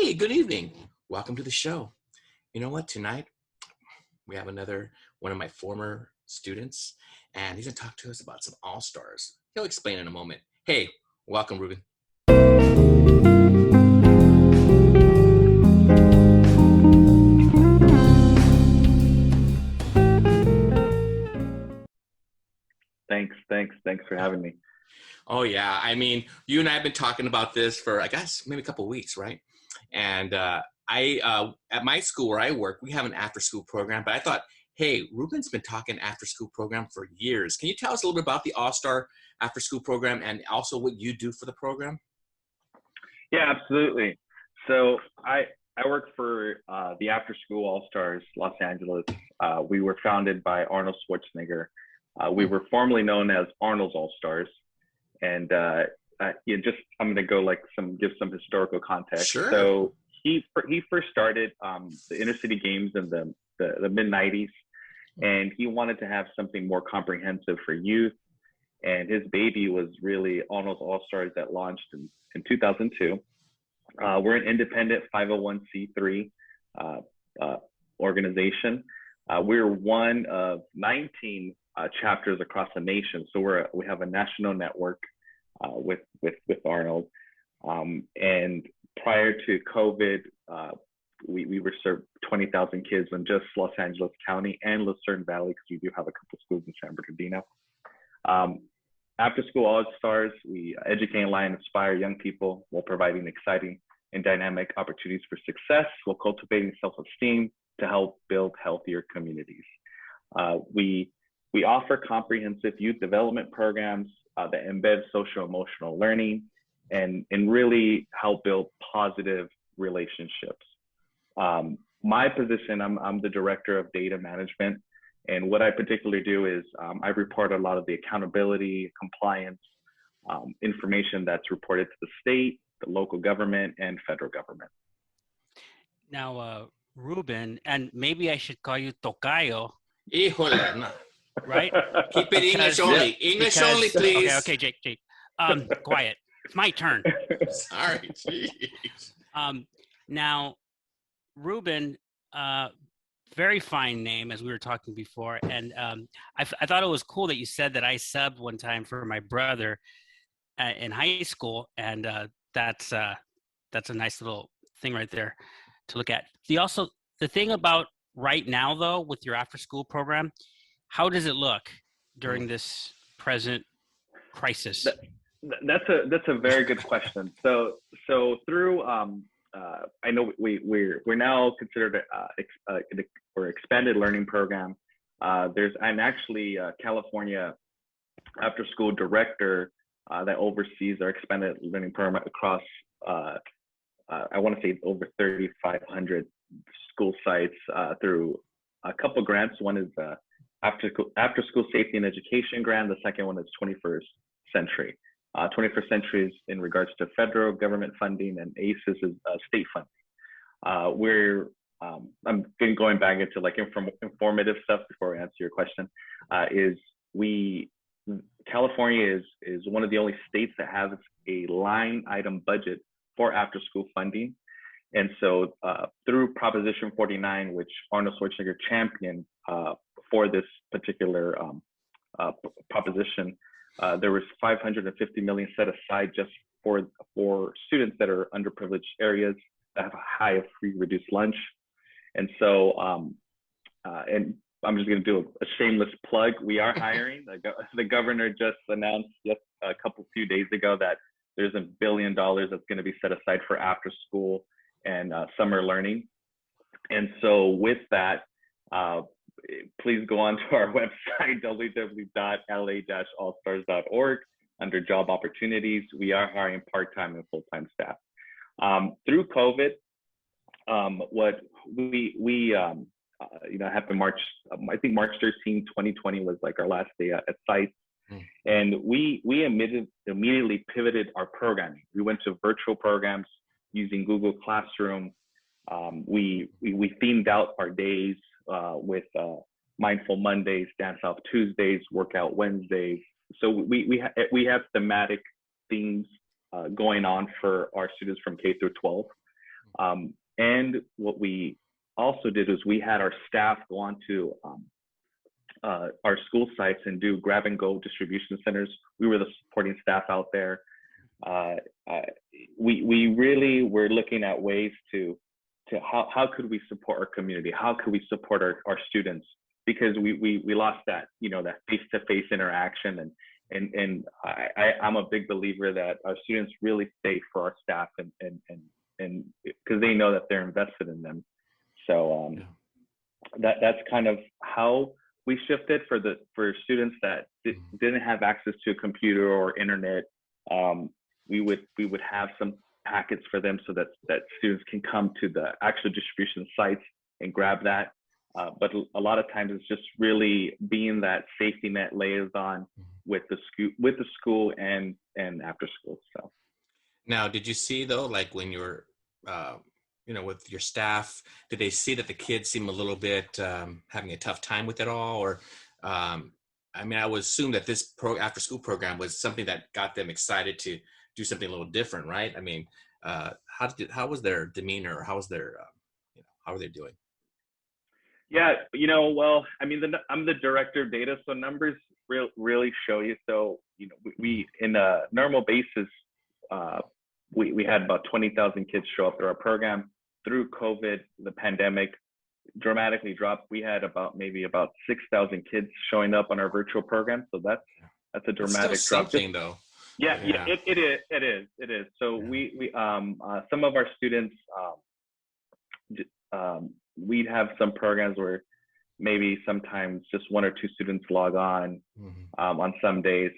Hey, good evening. Welcome to the show. You know what? Tonight we have another one of my former students, and he's going to talk to us about some all-stars. He'll explain in a moment. Hey, welcome, Ruben. Thanks for having me. Oh, yeah. I mean, you and I have been talking about this for, I guess, maybe a couple of weeks, right? And at my school where I work, we have an after-school program, but I thought, hey, Ruben's been talking after-school program for years. Can you tell us a little bit about the All-Star after-school program and also what you do for the program? Yeah, absolutely. So I work for the After School All Stars Los Angeles. We were founded by Arnold Schwarzenegger. We were formerly known as Arnold's All Stars, and I'm going to go give some historical context. Sure. So he first started the inner city games in the mid '90s, and he wanted to have something more comprehensive for youth. And his baby was really Arnold's All Stars that launched in 2002. We're an independent 501c3 organization. We're one of 19 chapters across the nation. So we have a national network with Arnold. And prior to COVID, we were served 20,000 kids in just Los Angeles County and Lucerne Valley, because we do have a couple schools in San Bernardino. After School All Stars, we educate, enlighten, and inspire young people while providing exciting and dynamic opportunities for success, while cultivating self-esteem to help build healthier communities. We offer comprehensive youth development programs that embed social-emotional learning and really help build positive relationships. My position, I'm the director of data management. And what I particularly do is I report a lot of the accountability, compliance information that's reported to the state, the local government, and federal government. Now, Ruben, and maybe I should call you Tocayo. Híjole, no. Right? Keep it English only. English only, please. Okay, Jake. Quiet. It's my turn. Sorry, jeez. Now, Ruben, very fine name, as we were talking before, and I thought it was cool that you said that I subbed one time for my brother in high school, and that's a nice little thing right there to look at. The thing about right now, though, with your after-school program, how does it look during this present crisis? That's a very good question. So through I know we're now considered or expanded learning program. I'm actually a California after school director that oversees our expanded learning program across I want to say over 3,500 school sites through a couple grants. One is after school safety and education grant. The second one is 21st Century. 21st Century is in regards to federal government funding, and ACES is state funding. I'm going back into informative stuff before I answer your question. California is one of the only states that has a line item budget for after school funding. And so through Proposition 49, which Arnold Schwarzenegger championed for this particular proposition, there was $550 million set aside just for students that are underprivileged areas that have a high of free reduced lunch. And so, and I'm just going to do a shameless plug. We are hiring. The governor just announced a few days ago that there's $1 billion that's going to be set aside for after school and summer learning. And so with that, please go on to our website, www.la-allstars.org. Under job opportunities, we are hiring part-time and full-time staff. Through COVID, what we happened March 13, 2020 was like our last day at site. And we immediately pivoted our programming. We went to virtual programs using Google Classroom. We themed out our days with Mindful Mondays, Dance Off Tuesdays, Workout Wednesdays. So we have thematic themes going on for our students from K through 12. And what we also did was we had our staff go on to our school sites and do grab and go distribution centers. We were the supporting staff out there. We really were looking at ways to how could we support our community? How could we support our students? Because we lost that, that face-to-face interaction. And I'm a big believer that our students really stay for our staff and because they know that they're invested in them. So that's kind of how we shifted for students that didn't have access to a computer or internet. We would have some packets for them so that students can come to the actual distribution sites and grab that. But a lot of times it's just really being that safety net liaison with the school and after school. So now, did you see though, like when you were with your staff, did they see that the kids seem a little bit having a tough time with it all? Or, I would assume that this after school program was something that got them excited to do something a little different, right? How was their demeanor? How was their, how are they doing? Yeah, well, I'm the director of data, so numbers really show you. So, we in a normal basis, we had about 20,000 kids show up through our program. Through COVID, the pandemic dramatically dropped. We had about 6,000 kids showing up on our virtual program. So that's a dramatic it's still drop. Something though. Yeah, it is. So we some of our students, we'd have some programs where maybe sometimes just one or two students log on on some days.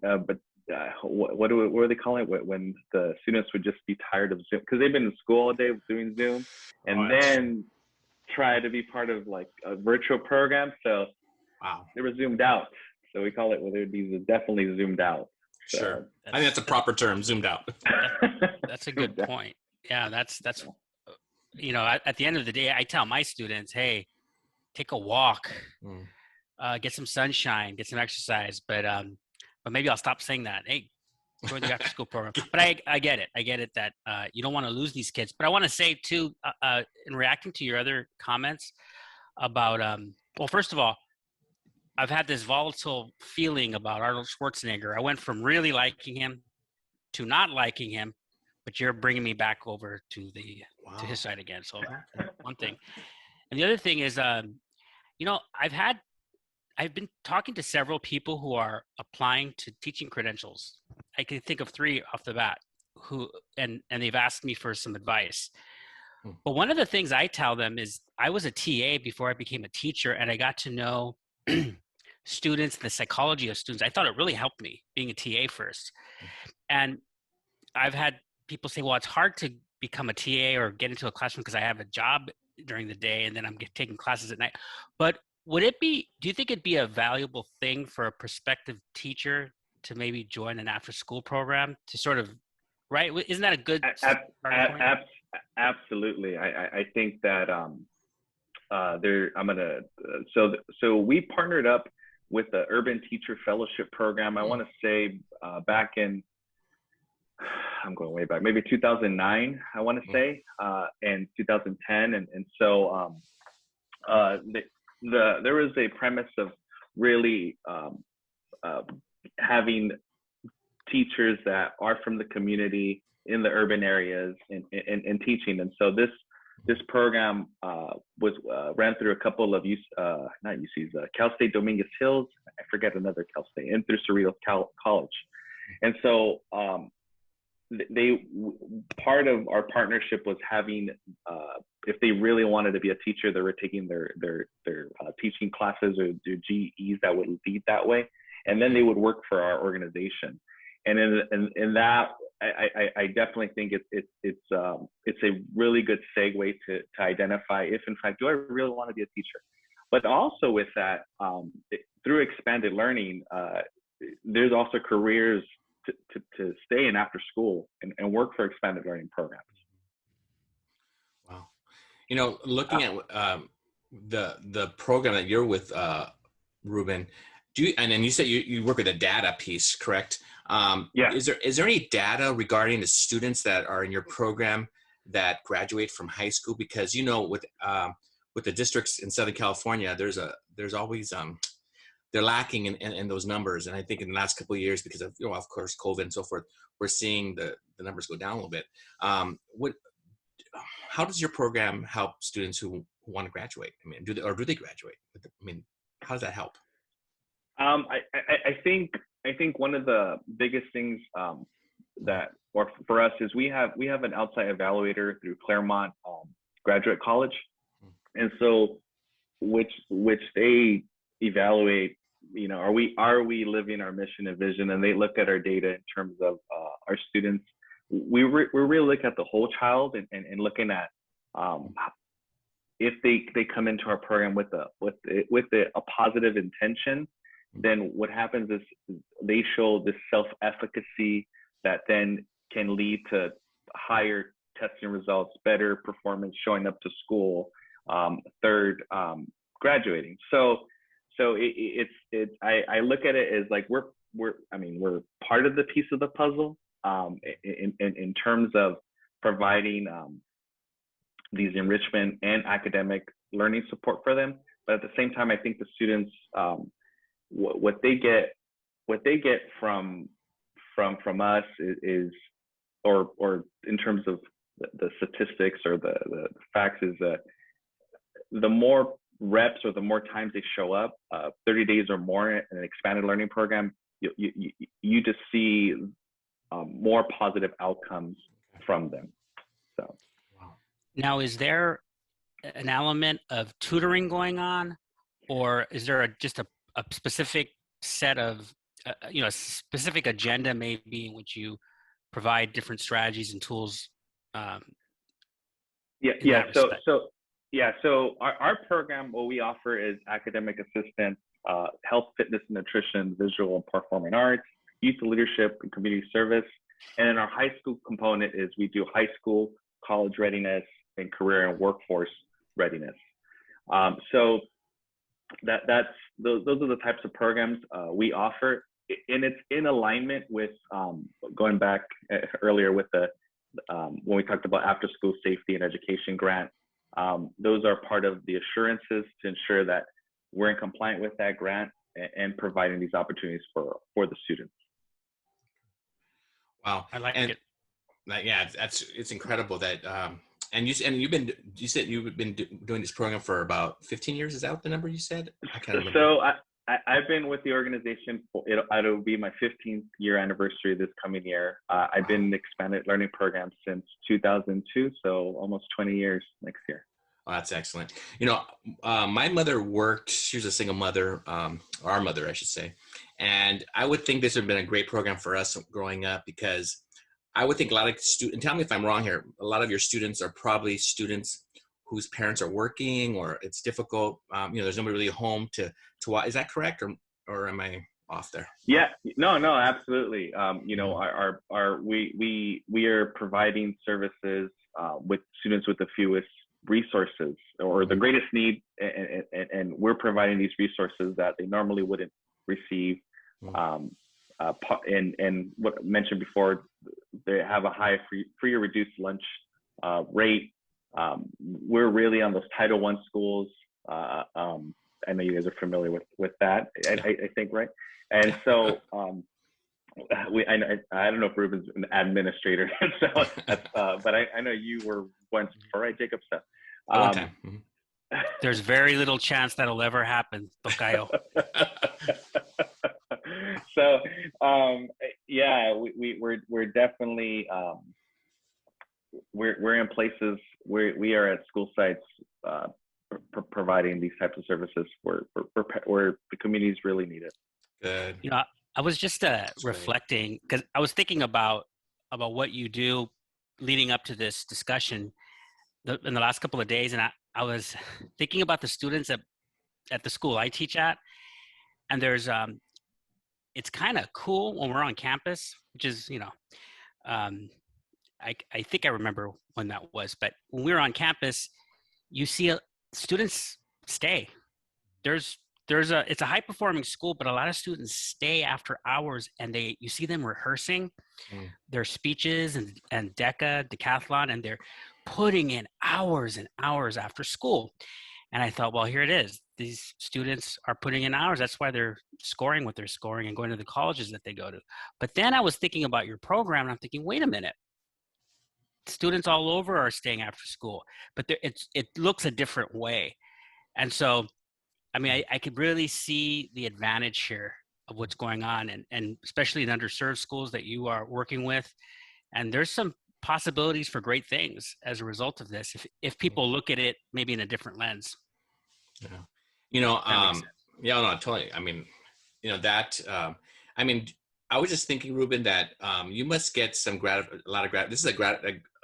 But what do they call it when the students would just be tired of Zoom because they've been in school all day doing Zoom and then try to be part of like a virtual program. So they were zoomed out. So we call it they'd be definitely zoomed out. So, sure. I think that's a proper term, zoomed out. That's a good point. Yeah, that's at the end of the day, I tell my students, hey, take a walk, get some sunshine, get some exercise. But maybe I'll stop saying that. Hey, join the after school program. But I get it. I get it that you don't want to lose these kids. But I want to say too, in reacting to your other comments about, well, first of all, I've had this volatile feeling about Arnold Schwarzenegger. I went from really liking him to not liking him, but you're bringing me back over to to his side again. So one thing. And the other thing is, I've been talking to several people who are applying to teaching credentials. I can think of 3 off the bat and they've asked me for some advice. But one of the things I tell them is I was a TA before I became a teacher, and I got to know students, the psychology of students. I thought it really helped me being a TA first. And I've had people say, well, it's hard to become a TA or get into a classroom because I have a job during the day and then I'm taking classes at night. But do you think it'd be a valuable thing for a prospective teacher to maybe join an after school program to sort of, right? Isn't that a good Absolutely. I think that so we partnered up with the Urban Teacher Fellowship Program. I want to say back in, I'm going way back, maybe 2009, I want to say, and 2010. And so there was a premise of really having teachers that are from the community in the urban areas and teaching. And so this program was ran through a couple of not UCs, Cal State Dominguez Hills, I forget another Cal State, and through Cerritos College. And so part of our partnership was having, if they really wanted to be a teacher, they were taking their teaching classes or their GEs that would lead that way, and then they would work for our organization. And in that, I definitely think it's a really good segue to identify if in fact do I really want to be a teacher. But also with that, through expanded learning, there's also careers to stay in after school and work for expanded learning programs. Wow. Looking at the program that you're with, Ruben, and then you said you work with a data piece, correct? Yeah. Is there any data regarding the students that are in your program that graduate from high school? Because, you know, with the districts in Southern California, there's always they're lacking in those numbers. And I think in the last couple of years, because of, you know, of course, COVID and so forth, we're seeing the numbers go down a little bit. How does your program help students who want to graduate? I mean, do they graduate? I mean, how does that help? I think one of the biggest things that work for us is we have an outside evaluator through Claremont Graduate College, and so which they evaluate. You know, are we living our mission and vision? And they look at our data in terms of our students. We really look at the whole child and looking at if they come into our program with a positive intention, then what happens is they show this self-efficacy that then can lead to higher testing results, better performance, showing up to school, graduating. So I look at it as like we're part of the piece of the puzzle in terms of providing these enrichment and academic learning support for them. But at the same time, I think the students what they get from us is or in terms of the statistics or the facts is that the more reps or the more times they show up, 30 days or more in an expanded learning program, you just see more positive outcomes from them. So now, is there an element of tutoring going on, or is there just a specific set of specific agenda maybe in which you provide different strategies and tools? So our program, what we offer is academic assistance, health, fitness, and nutrition, visual and performing arts, youth leadership, and community service. And then our high school component is we do high school, college readiness, and career and workforce readiness. So those are the types of programs we offer, and it's in alignment with going back earlier with the when we talked about after school safety and education grant. Those are part of the assurances to ensure that we're in compliance with that grant and providing these opportunities for the students. Wow, I like it. Yeah, it's incredible that you said you've been doing this program for about 15 years. Is that what the number you said? I can't remember. So I've been with the organization it'll be my 15th year anniversary this coming year. I've been in expanded learning program since 2002, so almost 20 years next year. Oh, that's excellent. You know, my mother worked, she was a single mother, our mother, I should say. And I would think this would have been a great program for us growing up, because I would think a lot of students, and tell me if I'm wrong here, a lot of your students are probably students whose parents are working, or it's difficult. There's nobody really home to watch. Is that correct, or am I off there? Yeah, no, absolutely. We are providing services with students with the fewest resources or the greatest need, and we're providing these resources that they normally wouldn't receive. And what I mentioned before, they have a high free or reduced lunch rate. We're really on those Title I schools. I know you guys are familiar with that. I think, right? And so I don't know if Ruben's an administrator, so but I know you were once before, right, Jacob? So one time. There's very little chance that'll ever happen, Tocayo. So we're definitely we're in places where we are at school sites providing these types of services where the communities really need it. Good. I was just reflecting, because I was thinking about what you do leading up to this discussion in the last couple of days, and I was thinking about the students at the school I teach at, and there's it's kind of cool when we're on campus, which is I think I remember when that was, but when we were on campus, you see students stay. It's a high performing school, but a lot of students stay after hours, and you see them rehearsing their speeches and decathlon, and putting in hours and hours after school. And I thought, well, here it is. These students are putting in hours. That's why they're scoring what they're scoring and going to the colleges that they go to. But then I was thinking about your program, and I'm thinking, wait a minute. Students all over are staying after school, but it looks a different way. And so, I mean, I could really see the advantage here of what's going on, and especially in underserved schools that you are working with. And there's some possibilities for great things as a result of this, if people look at it maybe in a different lens. Yeah. You know, That makes sense. yeah, no, totally. I mean, that, I mean, I was just thinking, Ruben, that you must get a lot of this is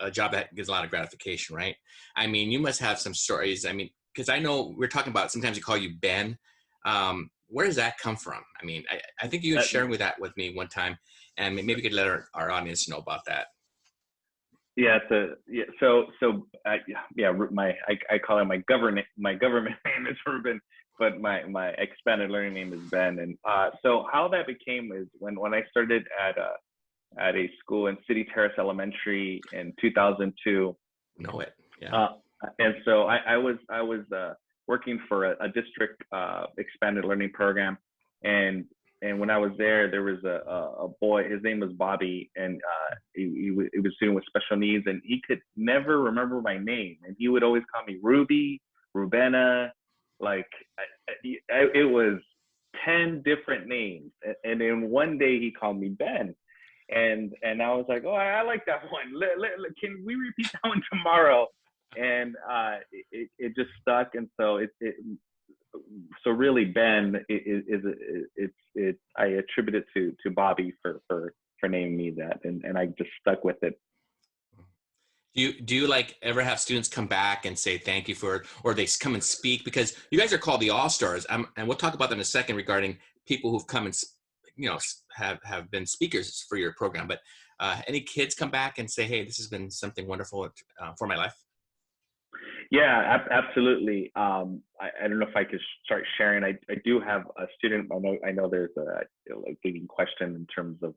a job that gives a lot of gratification, right? I mean, you must have some stories. I mean, because I know we're talking about, sometimes you call you Ben. Where does that come from? I mean, I think you shared with me one time, and maybe we could let our audience know about that. Yeah, so yeah, I call it my government name is Ruben, but my expanded learning name is Ben. And so how that became is when I started at a school in City Terrace Elementary in 2002. Know it, yeah. And so I was working for a district expanded learning program, and when I was there was a boy. His name was Bobby, and he was a student with special needs, and he could never remember my name, and he would always call me Ruby, Rubena, like it was 10 different names, and then one day he called me Ben, and I was like, oh, I like that one. Can we repeat that one tomorrow? And it just stuck, and so so really Ben I attribute it to Bobby for naming me that, and I just stuck with it. Do you like ever have students come back and say thank you for it, or they come and speak? Because you guys are called the All-Stars, and we'll talk about that in a second regarding people who've come and have been speakers for your program. But any kids come back and say, hey, this has been something wonderful for my life? Yeah, absolutely. I don't know if I could start sharing. I do have a student. I know there's a leading question in terms of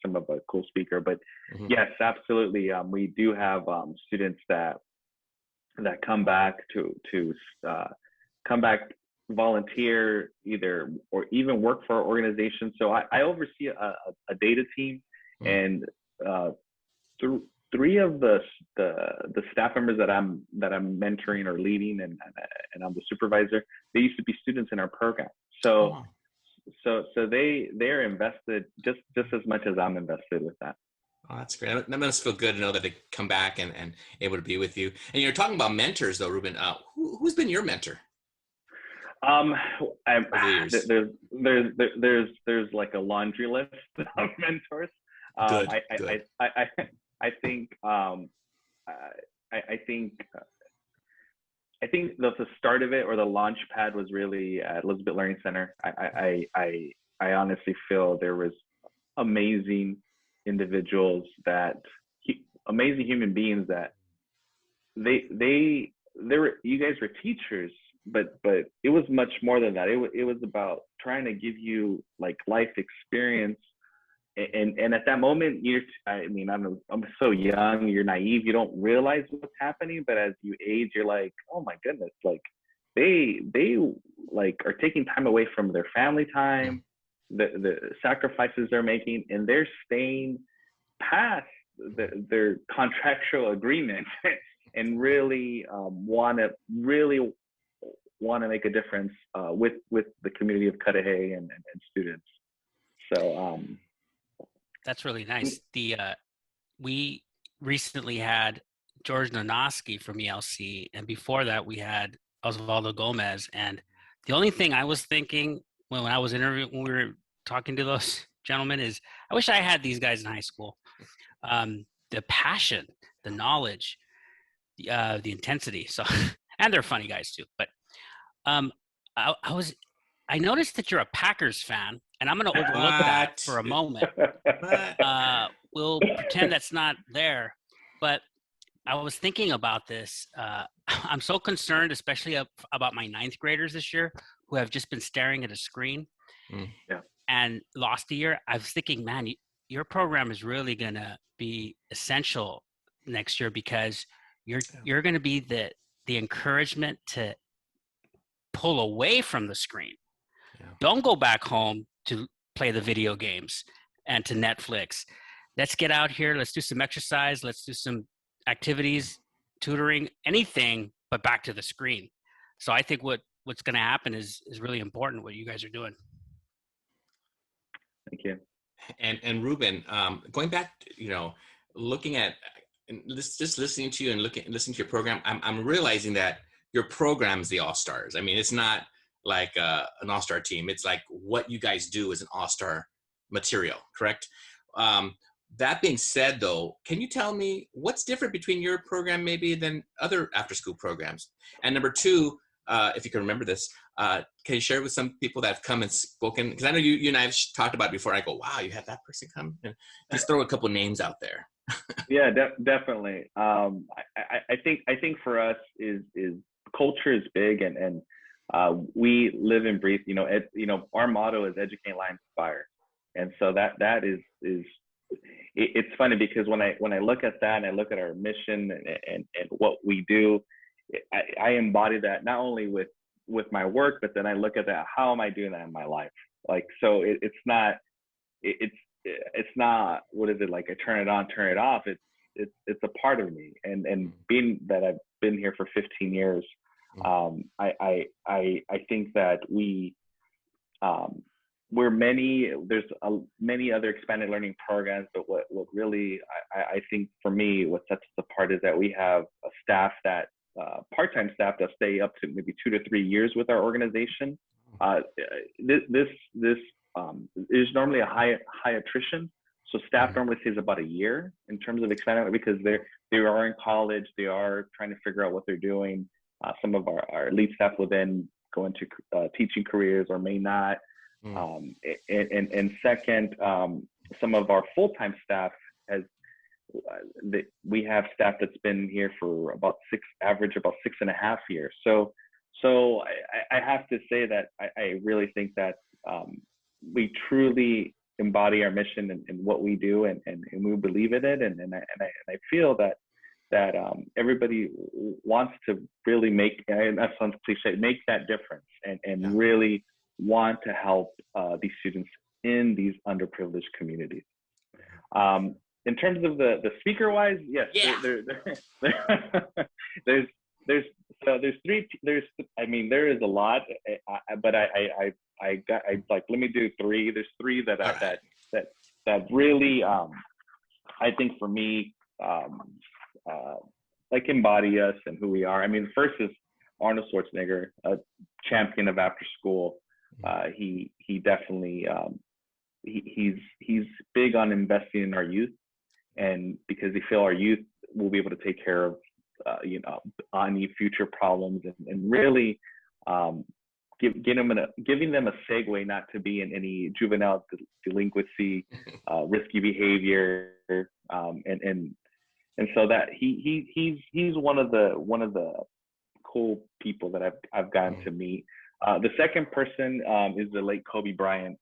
some of a cool speaker, but yes, absolutely. We do have students that come back to come back, volunteer either or even work for our organization. So I oversee a data team, and three of the staff members that I'm mentoring or leading, and I'm the supervisor. They used to be students in our program. So they're invested just as much as I'm invested with that. Oh, that's great. That must feel good to know that they come back and able to be with you. And you're talking about mentors, though, Ruben. Who's been your mentor? There's like a laundry list of mentors. Good. I think the start of it, or the launch pad, was really at Elizabeth Learning Center. I honestly feel there was amazing individuals, amazing human beings, that you guys were teachers, but it was much more than that. It was about trying to give you like life experience. And at that moment, I'm so young, you're naive, you don't realize what's happening. But as you age, you're like, oh my goodness, like they like are taking time away from their family time, the sacrifices they're making, and they're staying past their contractual agreement and really want to make a difference with the community of Cudahy and students. So that's really nice. We recently had George Nanoski from ELC, and before that we had Osvaldo Gomez. And the only thing I was thinking when I was interviewing, when we were talking to those gentlemen, is I wish I had these guys in high school. The passion, the knowledge, the intensity. So, and they're funny guys too. But I noticed that you're a Packers fan, and I'm going to overlook that for a moment. We'll pretend that's not there. But I was thinking about this. I'm so concerned, especially about my ninth graders this year, who have just been staring at a screen and lost a year. I was thinking, man, your program is really going to be essential next year, because You're going to be the encouragement to pull away from the screen. Yeah. Don't go back home to play the video games and to Netflix. Let's get out here. Let's do some exercise. Let's do some activities, tutoring, anything but back to the screen. So I think what's going to happen is really important, what you guys are doing. Thank you. And Ruben, going back, looking at and just listening to you and listening to your program, I'm realizing that your program is the All Stars. I mean, it's not like an All Star team. It's like what you guys do is an All Star material, correct? That being said, though, can you tell me what's different between your program maybe than other after-school programs? And number two, if you can remember this, can you share with some people that have come and spoken? Because I know you and I have talked about it before. I go, wow, you had that person come? And just throw a couple names out there. Yeah, definitely. I think for us is culture is big, and we live and breathe. Our motto is educate, lie, inspire, and so that is it's funny because when I look at that and I look at our mission and what we do, I embody that not only with my work, but then I look at that, how am I doing that in my life? Like, so it's not what is it, like I turn it on, turn it off. It's a part of me, and being that I've been here for 15 years, I think that we're there's many other expanded learning programs, but what really I think for me what sets us apart is that we have a staff that part-time staff that stay up to maybe 2 to 3 years with our organization. This is normally a high attrition, so staff normally stays about a year in terms of expanding, because they are in college, they are trying to figure out what they're doing. Some of our lead staff will then go into teaching careers or may not. And second, some of our full-time staff we have staff that's been here for average about 6.5 years. So I have to say that I really think that we truly embody our mission and what we do, and we believe in it, and I feel that everybody wants to really make, and that sounds cliche, make that difference, and really want to help these students in these underprivileged communities. In terms of the speaker wise, yes, there is a lot, but I let me do three. There's three that really I think for me like embody us and who we are. I mean, the first is Arnold Schwarzenegger, a champion of after school. He definitely he's big on investing in our youth, and because they feel our youth will be able to take care of any future problems, and really giving them a segue not to be in any juvenile delinquency, risky behavior, and so that he's one of the cool people that I've gotten to meet. The second person is the late Kobe Bryant.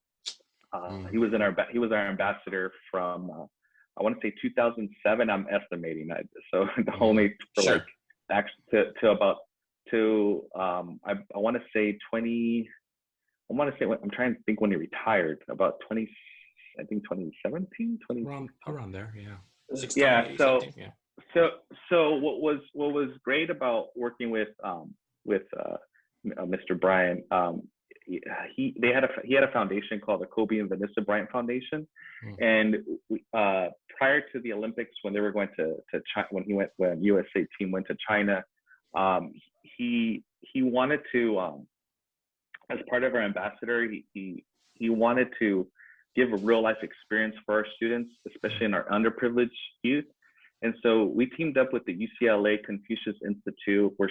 He was our ambassador from I want to say 2007. I'm estimating that, so only for sure. like actually to about I want to say 20. I want to say I'm trying to think when he retired. About 20. I think 2017. Around there, yeah. 16, yeah. So what was great about working with Mr. Bryant, he had a foundation called the Kobe and Vanessa Bryant Foundation, and prior to the Olympics, when they were going to China, when USA team went to China, he wanted to, as part of our ambassador, he wanted to give a real life experience for our students, especially in our underprivileged youth. And so we teamed up with the UCLA Confucius Institute, where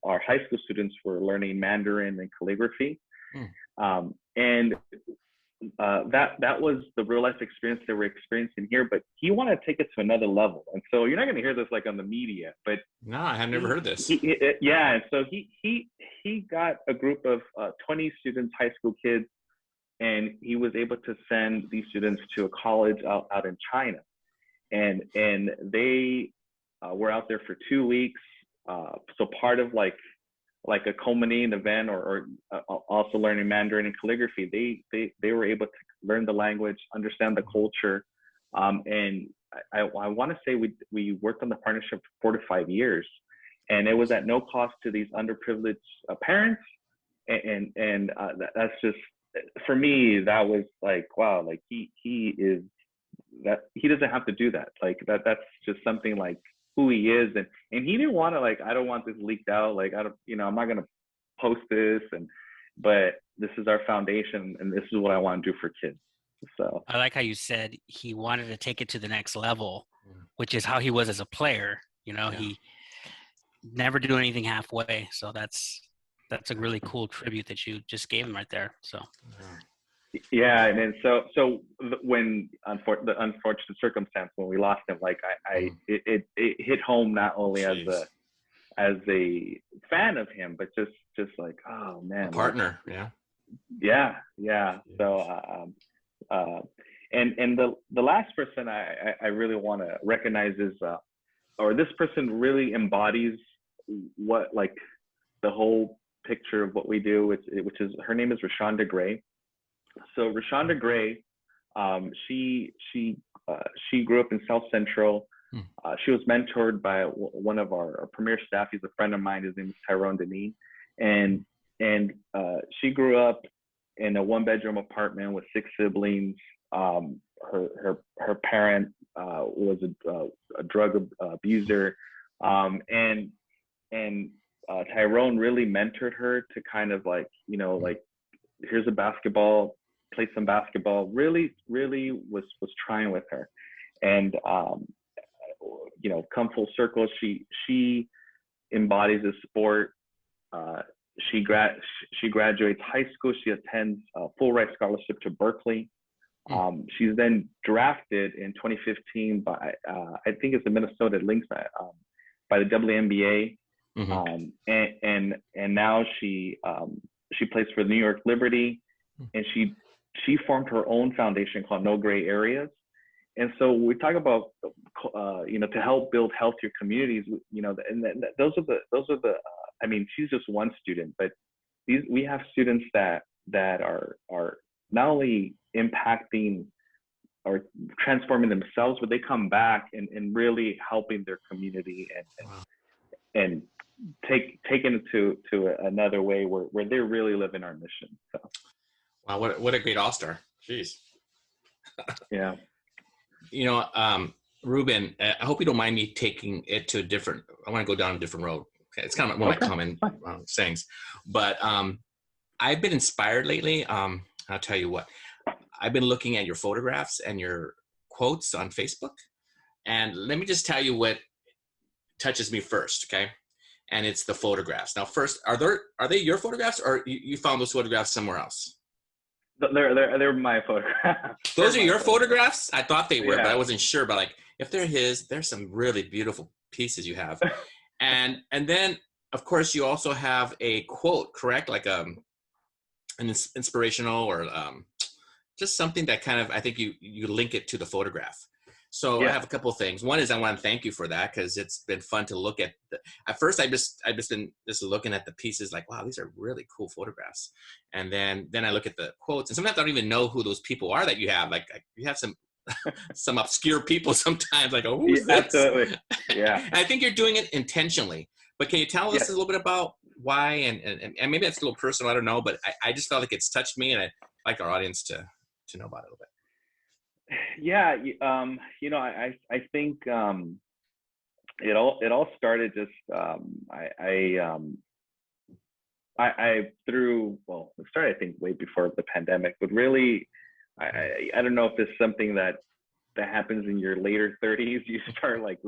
our high school students were learning Mandarin and calligraphy. And that was the real life experience they were experiencing here, but he wanted to take it to another level. And so you're not going to hear this like on the media, but no, I have never heard this. Yeah. And so he got a group of 20 students, high school kids, and he was able to send these students to a college out in China. And they we're out there for 2 weeks. So part of like a culminating event, or also learning Mandarin and calligraphy, they were able to learn the language, understand the culture, and I want to say we worked on the partnership for 4 to 5 years, and it was at no cost to these underprivileged parents, and that's just, for me, that was like, wow, like he is that, he doesn't have to do that, like that's just something like who he is, and he didn't want to, like, I don't want this leaked out, like I don't, I'm not gonna post this, but this is our foundation, and this is what I want to do for kids. So I like how you said he wanted to take it to the next level, which is how he was as a player. He never do anything halfway. So that's a really cool tribute that you just gave him right there. So yeah, and then so when the unfortunate circumstance when we lost him, like it hit home, not only as a fan of him, but just like, oh man, a partner, like, yeah. So and the last person I really want to recognize is or this person really embodies what, like, the whole picture of what we do, which is, her name is Reshonda Gray. So Reshonda Gray, she grew up in South Central. She was mentored by one of our premier staff. He's a friend of mine. His name is Tyrone Denis, and she grew up in a 1-bedroom apartment with 6 siblings. Her parent was a drug abuser, and Tyrone really mentored her to kind of like, like, here's a basketball, play some basketball. Really was trying with her, and come full circle. She embodies the sport. She graduates high school. She attends a full ride scholarship to Berkeley. She's then drafted in 2015 by I think it's the Minnesota Lynx by the WNBA, and now she plays for the New York Liberty, and she formed her own foundation called No Gray Areas. And so we talk about to help build healthier communities, and those are the I mean, she's just one student, but we have students that are not only impacting or transforming themselves, but they come back and really helping their community and taking it to another way where they're really living our mission. So wow, what a great all-star. Jeez. Yeah. Ruben, I hope you don't mind me taking it to I want to go down a different road. Okay, it's kind of one of my common sayings, but I've been inspired lately. I'll tell you what, I've been looking at your photographs and your quotes on Facebook, and let me just tell you what touches me first, okay? And it's the photographs. Now, first, are they your photographs, or you found those photographs somewhere else? They're my photographs. Those are your photographs? I thought they were, yeah. But I wasn't sure. But like, if they're his, there's some really beautiful pieces you have. and then, of course, you also have a quote, correct? Like an inspirational or just something that kind of, I think you link it to the photograph. So I have a couple of things. One is I want to thank you for that, because it's been fun to look at. At first, I've just been looking at the pieces like, wow, these are really cool photographs. And then I look at the quotes, and sometimes I don't even know who those people are that you have. Like you have some obscure people sometimes. Like, oh, who's this? Absolutely. Yeah. And I think you're doing it intentionally. But can you tell us a little bit about why? And maybe that's a little personal. I don't know. But I just felt like it's touched me, and I'd like our audience to know about it a little bit. Yeah, I think it all started just it started, I think, way before the pandemic, but really I don't know if it's something that happens in your later 30s. You start like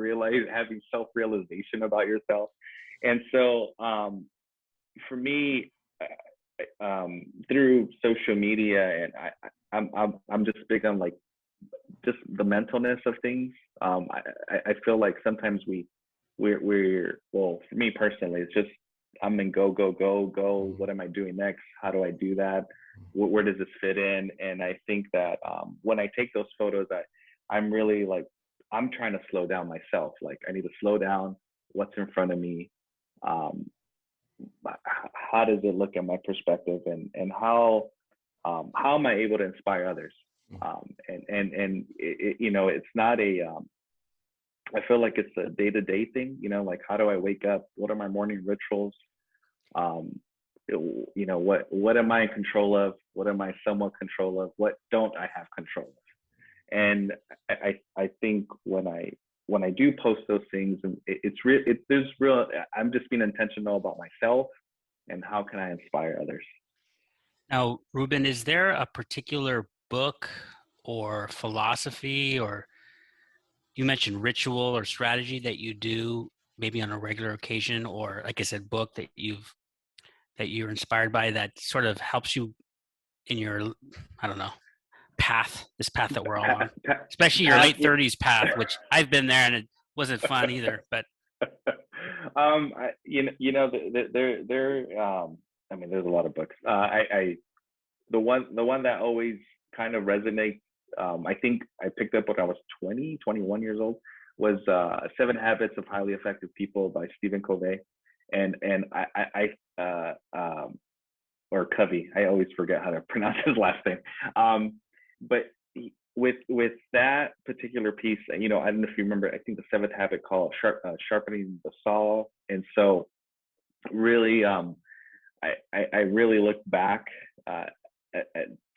having self-realization about yourself, and so for me, through social media, and I'm just big on like just the mentalness of things. I feel like sometimes we're well, for me personally, it's just I'm in go. What am I doing next? How do I do that? Where does this fit in? And I think that when I take those photos, I'm really like I'm trying to slow down myself. Like I need to slow down. What's in front of me? Um, how does it look at my perspective, and how am I able to inspire others? It's not a I feel like it's a day-to-day thing, like how do I wake up? What are my morning rituals? What am I in control of? What am I somewhat control of? What don't I have control of? And I think when I do post those things, and there's real, I'm just being intentional about myself and how can I inspire others. Now, Ruben, is there a particular book or philosophy, or you mentioned ritual or strategy that you do maybe on a regular occasion, or like I said, book that you're inspired by that sort of helps you in your, I don't know, this path that we're all on, especially your late 30s path, which I've been there and it wasn't fun either, but. I mean, there's a lot of books. The one that always kind of resonates, I think I picked up when I was 21 years old, was 7 Habits of Highly Effective People by Stephen Covey. And or Covey, I always forget how to pronounce his last name. But with that particular piece, I don't know if you remember, I think the 7th habit called sharpening the saw. And so really, I really look back at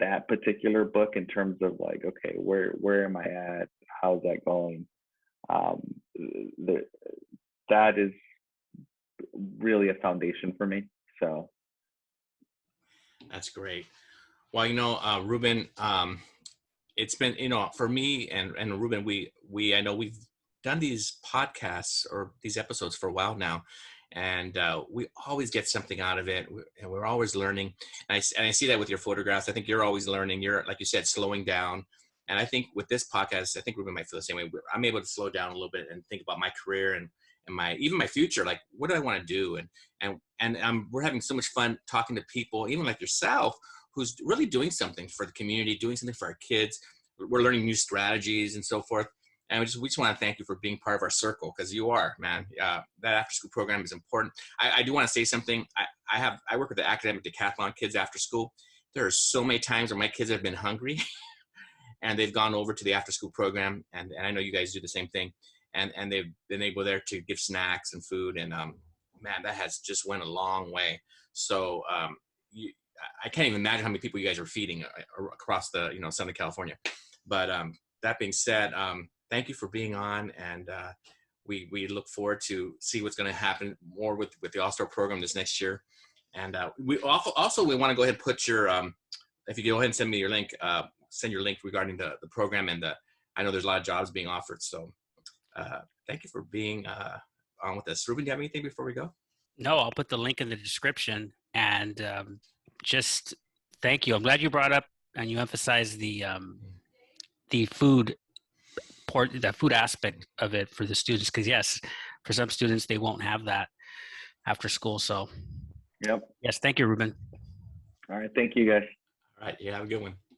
that particular book in terms of like, okay, where am I at? How's that going? That is really a foundation for me. So that's great. Well, Ruben, it's been, for me and Ruben, I know we've done these podcasts or these episodes for a while now, and we always get something out of it, and we're always learning. And I see that with your photographs. I think you're always learning. You're, like you said, slowing down. And I think with this podcast, I think Ruben might feel the same way. I'm able to slow down a little bit and think about my career and even my future. Like, what do I want to do? And we're having so much fun talking to people, even like yourself, who's really doing something for the community, doing something for our kids. We're learning new strategies and so forth. And we just want to thank you for being part of our circle, because you are, man. That after school program is important. I do want to say something. I work with the academic decathlon kids after school. There are so many times where my kids have been hungry and they've gone over to the after school program. And I know you guys do the same thing. And they've been able there to give snacks and food. And man, that has just went a long way. So I can't even imagine how many people you guys are feeding across the, Southern California. But that being said, thank you for being on, and we look forward to see what's going to happen more with the All-Star program this next year. And we also we want to go ahead and put your if you go ahead and send me your link, send your link regarding the program, and I know there's a lot of jobs being offered. So thank you for being on with us. Ruben, do you have anything before we go? No, I'll put the link in the description, and just thank you. I'm glad you brought up and you emphasized the food the food aspect of it for the students, because yes, for some students they won't have that after school. So yep. Yes, thank you, Ruben. All right, thank you guys. All right, yeah, have a good one.